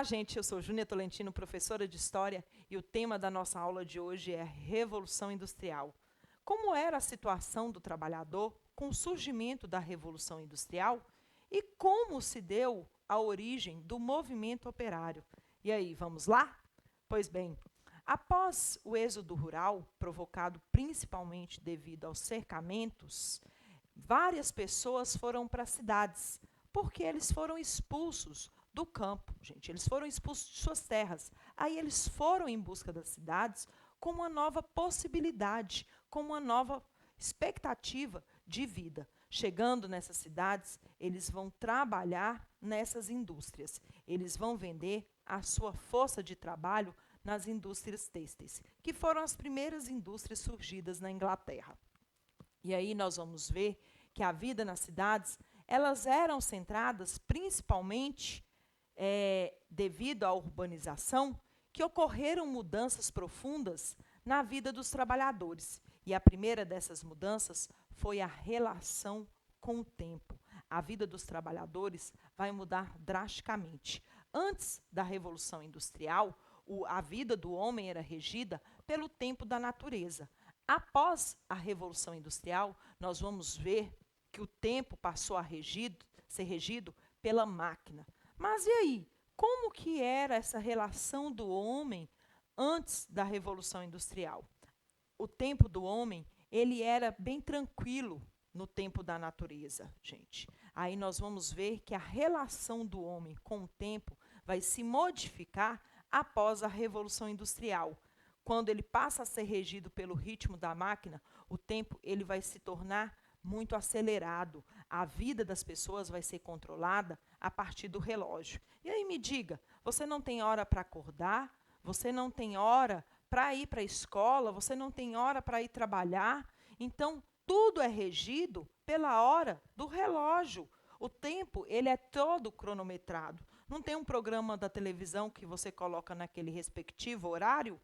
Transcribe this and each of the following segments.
Olá, gente, eu sou Júnia Tolentino, professora de História, e o tema da nossa aula de hoje é Revolução Industrial. Como era a situação do trabalhador com o surgimento da Revolução Industrial e como se deu a origem do movimento operário? E aí, vamos lá? Pois bem, após o êxodo rural, provocado principalmente devido aos cercamentos, várias pessoas foram para as cidades, porque eles foram expulsos do campo, gente. Eles foram expulsos de suas terras. Aí eles foram em busca das cidades com uma nova possibilidade, com uma nova expectativa de vida. Chegando nessas cidades, eles vão trabalhar nessas indústrias. Eles vão vender a sua força de trabalho nas indústrias têxteis, que foram as primeiras indústrias surgidas na Inglaterra. E aí nós vamos ver que a vida nas cidades, elas eram centradas principalmente devido à urbanização, que ocorreram mudanças profundas na vida dos trabalhadores. E a primeira dessas mudanças foi a relação com o tempo. A vida dos trabalhadores vai mudar drasticamente. Antes da Revolução Industrial, a vida do homem era regida pelo tempo da natureza. Após a Revolução Industrial, nós vamos ver que o tempo passou a ser regido pela máquina. Mas e aí? Como que era essa relação do homem antes da Revolução Industrial? O tempo do homem, ele era bem tranquilo no tempo da natureza, gente. Aí nós vamos ver que a relação do homem com o tempo vai se modificar após a Revolução Industrial. Quando ele passa a ser regido pelo ritmo da máquina, o tempo ele vai se tornar muito acelerado. A vida das pessoas vai ser controlada a partir do relógio. E aí me diga, você não tem hora para acordar? Você não tem hora para ir para a escola? Você não tem hora para ir trabalhar? Então, tudo é regido pela hora do relógio. O tempo ele é todo cronometrado. Não tem um programa da televisão que você coloca naquele respectivo horário?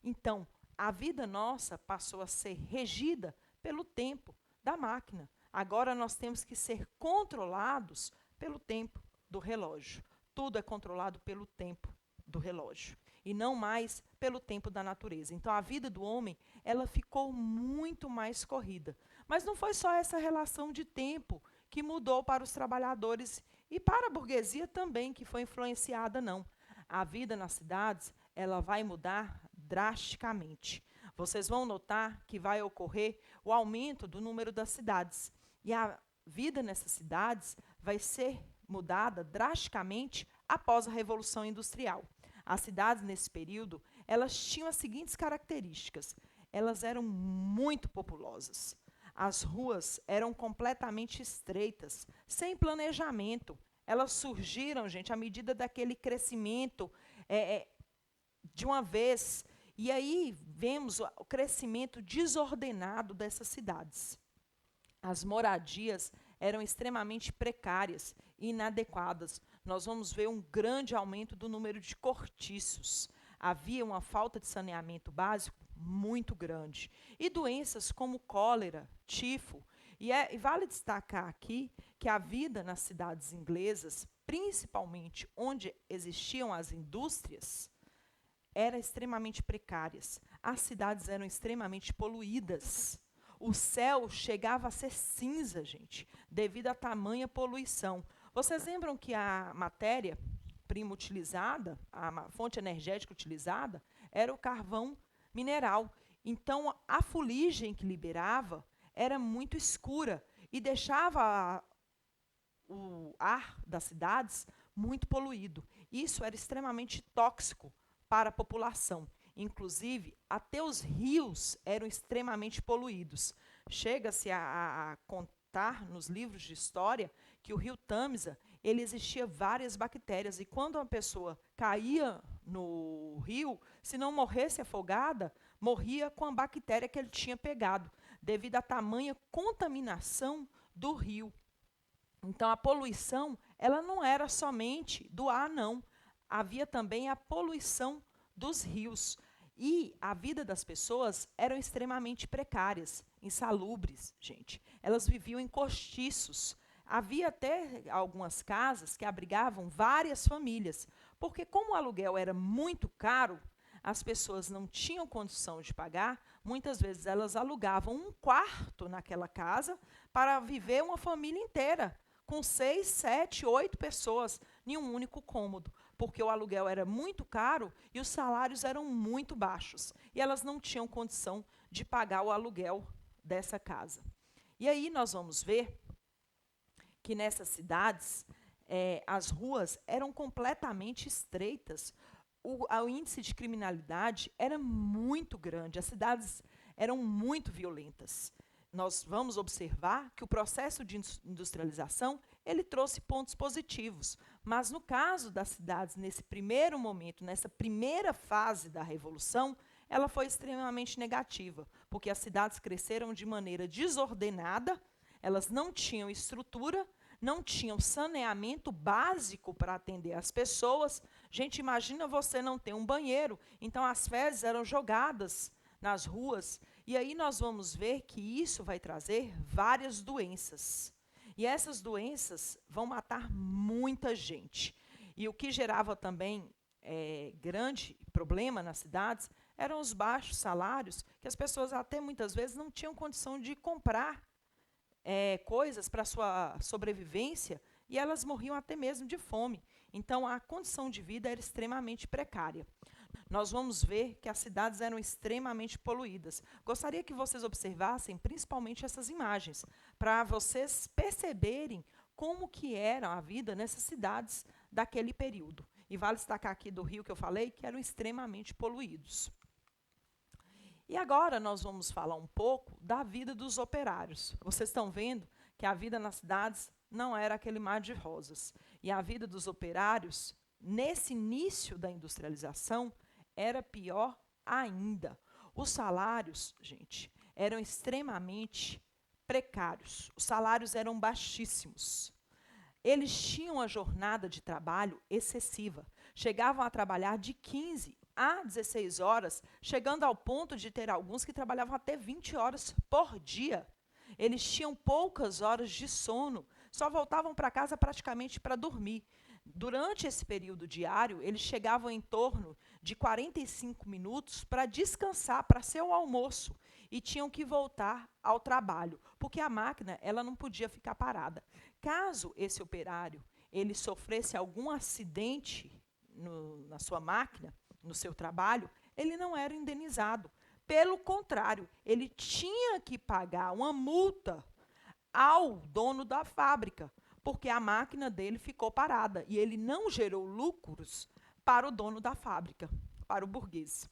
Então, a vida nossa passou a ser regida pelo tempo da máquina. Agora nós temos que ser controlados pelo tempo do relógio. Tudo é controlado pelo tempo do relógio e não mais pelo tempo da natureza. Então a vida do homem, ela ficou muito mais corrida. Mas não foi só essa relação de tempo que mudou para os trabalhadores e para a burguesia também, que foi influenciada, não. A vida nas cidades, ela vai mudar drasticamente. Vocês vão notar que vai ocorrer o aumento do número das cidades. E a vida nessas cidades vai ser mudada drasticamente após a Revolução Industrial. As cidades, nesse período, elas tinham as seguintes características. Elas eram muito populosas. As ruas eram completamente estreitas, sem planejamento. Elas surgiram, gente, à medida daquele crescimento de uma vez. E aí vemos o crescimento desordenado dessas cidades. As moradias eram extremamente precárias e inadequadas. Nós vamos ver um grande aumento do número de cortiços. Havia uma falta de saneamento básico muito grande. E doenças como cólera, tifo. E vale destacar aqui que a vida nas cidades inglesas, principalmente onde existiam as indústrias, eram extremamente precárias. As cidades eram extremamente poluídas. O céu chegava a ser cinza, gente, devido à tamanha poluição. Vocês lembram que a matéria-prima utilizada, a fonte energética utilizada, era o carvão mineral. Então, a fuligem que liberava era muito escura e deixava o ar das cidades muito poluído. Isso era extremamente tóxico para a população. Inclusive, até os rios eram extremamente poluídos. Chega-se a contar nos livros de história que o rio Tâmisa, ele existia várias bactérias, e quando uma pessoa caía no rio, se não morresse afogada, morria com a bactéria que ele tinha pegado, devido à tamanha contaminação do rio. Então, a poluição, ela não era somente do ar, não. Havia também a poluição dos rios. E a vida das pessoas eram extremamente precárias, insalubres, gente. Elas viviam em cortiços. Havia até algumas casas que abrigavam várias famílias, Porque como o aluguel era muito caro, as pessoas não tinham condição de pagar, muitas vezes elas alugavam um quarto naquela casa para viver uma família inteira, com 6, 7, 8 pessoas, em um único cômodo, porque o aluguel era muito caro e os salários eram muito baixos, e elas não tinham condição de pagar o aluguel dessa casa. E aí nós vamos ver que nessas cidades, as ruas eram completamente estreitas, o índice de criminalidade era muito grande, as cidades eram muito violentas. Nós vamos observar que o processo de industrialização, ele trouxe pontos positivos, mas no caso das cidades, nesse primeiro momento, nessa primeira fase da Revolução, ela foi extremamente negativa, porque as cidades cresceram de maneira desordenada, elas não tinham estrutura, não tinham saneamento básico para atender as pessoas. Gente, imagina você não ter um banheiro, então as fezes eram jogadas nas ruas, e aí nós vamos ver que isso vai trazer várias doenças. E essas doenças vão matar muita gente. E o que gerava também grande problema nas cidades eram os baixos salários, que as pessoas até muitas vezes não tinham condição de comprar coisas para a sua sobrevivência, e elas morriam até mesmo de fome. Então, a condição de vida era extremamente precária. Nós vamos ver que as cidades eram extremamente poluídas. Gostaria que vocês observassem principalmente essas imagens, para vocês perceberem como que era a vida nessas cidades daquele período. E vale destacar aqui do Rio que eu falei, que eram extremamente poluídos. E agora nós vamos falar um pouco da vida dos operários. Vocês estão vendo que a vida nas cidades não era aquele mar de rosas. E a vida dos operários, nesse início da industrialização, era pior ainda. Os salários, gente, eram extremamente precários. Os salários eram baixíssimos. Eles tinham a jornada de trabalho excessiva. Chegavam a trabalhar de 15 a 16 horas, chegando ao ponto de ter alguns que trabalhavam até 20 horas por dia. Eles tinham poucas horas de sono, só voltavam para casa praticamente para dormir. Durante esse período diário, eles chegavam em torno de 45 minutos para descansar, para seu almoço, e tinham que voltar ao trabalho, porque a máquina ela não podia ficar parada. Caso esse operário ele sofresse algum acidente na sua máquina, no seu trabalho, ele não era indenizado. Pelo contrário, ele tinha que pagar uma multa ao dono da fábrica, porque a máquina dele ficou parada e ele não gerou lucros para o dono da fábrica, para o burguês.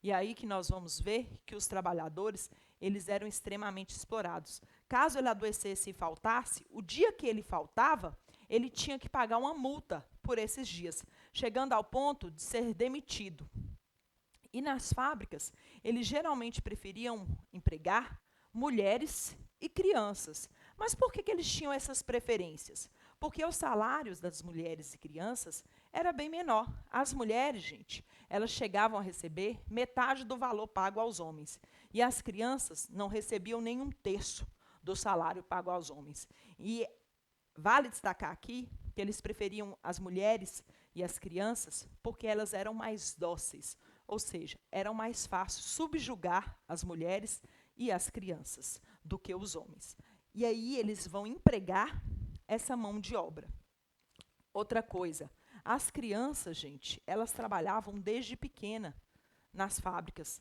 E aí que nós vamos ver que os trabalhadores, eles eram extremamente explorados. Caso ele adoecesse e faltasse, o dia que ele faltava, ele tinha que pagar uma multa por esses dias, chegando ao ponto de ser demitido. E nas fábricas, eles geralmente preferiam empregar mulheres e crianças. Mas por que eles tinham essas preferências? Porque os salários das mulheres e crianças era bem menor. As mulheres, gente, elas chegavam a receber metade do valor pago aos homens. E as crianças não recebiam nem um terço do salário pago aos homens. E vale destacar aqui que eles preferiam as mulheres e as crianças porque elas eram mais dóceis, ou seja, era mais fácil subjugar as mulheres e as crianças do que os homens. E aí eles vão empregar essa mão de obra. Outra coisa, as crianças, gente, elas trabalhavam desde pequena nas fábricas.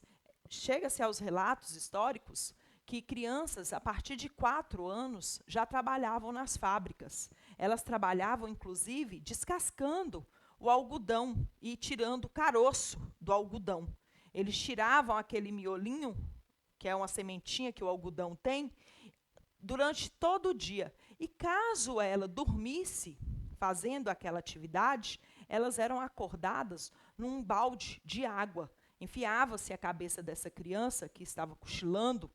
Chega-se aos relatos históricos que crianças, a partir de 4 anos, já trabalhavam nas fábricas. Elas trabalhavam, inclusive, descascando o algodão e tirando o caroço do algodão. Eles tiravam aquele miolinho, que é uma sementinha que o algodão tem, durante todo o dia. E caso ela dormisse fazendo aquela atividade, elas eram acordadas num balde de água. Enfiava-se a cabeça dessa criança que estava cochilando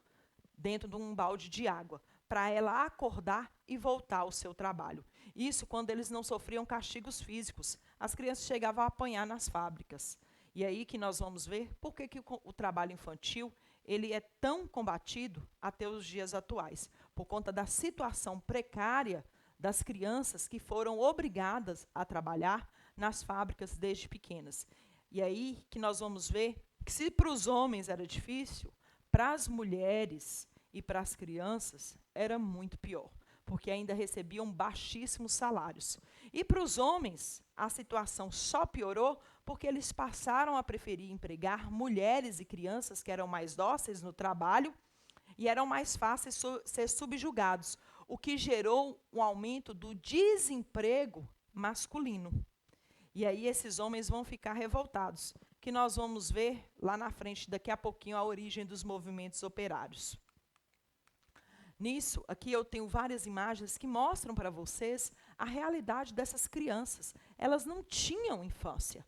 dentro de um balde de água, para ela acordar e voltar ao seu trabalho. Isso quando eles não sofriam castigos físicos. As crianças chegavam a apanhar nas fábricas. E aí que nós vamos ver por que o trabalho infantil ele é tão combatido até os dias atuais, por conta da situação precária das crianças que foram obrigadas a trabalhar nas fábricas desde pequenas. E aí que nós vamos ver que se para os homens era difícil, para as mulheres e para as crianças era muito pior, porque ainda recebiam baixíssimos salários. E para os homens, a situação só piorou porque eles passaram a preferir empregar mulheres e crianças que eram mais dóceis no trabalho e eram mais fáceis ser subjugados, o que gerou um aumento do desemprego masculino. E aí esses homens vão ficar revoltados, que nós vamos ver lá na frente, daqui a pouquinho, a origem dos movimentos operários. Nisso, aqui eu tenho várias imagens que mostram para vocês a realidade dessas crianças. Elas não tinham infância.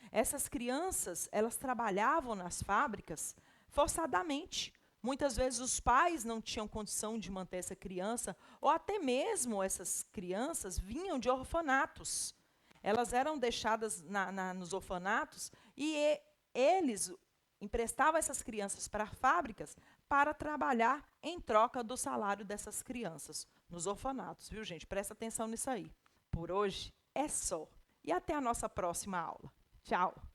Essas crianças, elas trabalhavam nas fábricas forçadamente. Muitas vezes os pais não tinham condição de manter essa criança, ou até mesmo essas crianças vinham de orfanatos. Elas eram deixadas nos orfanatos e eles emprestavam essas crianças para fábricas para trabalhar em troca do salário dessas crianças nos orfanatos, viu, gente? Presta atenção nisso aí. Por hoje é só. E até a nossa próxima aula. Tchau!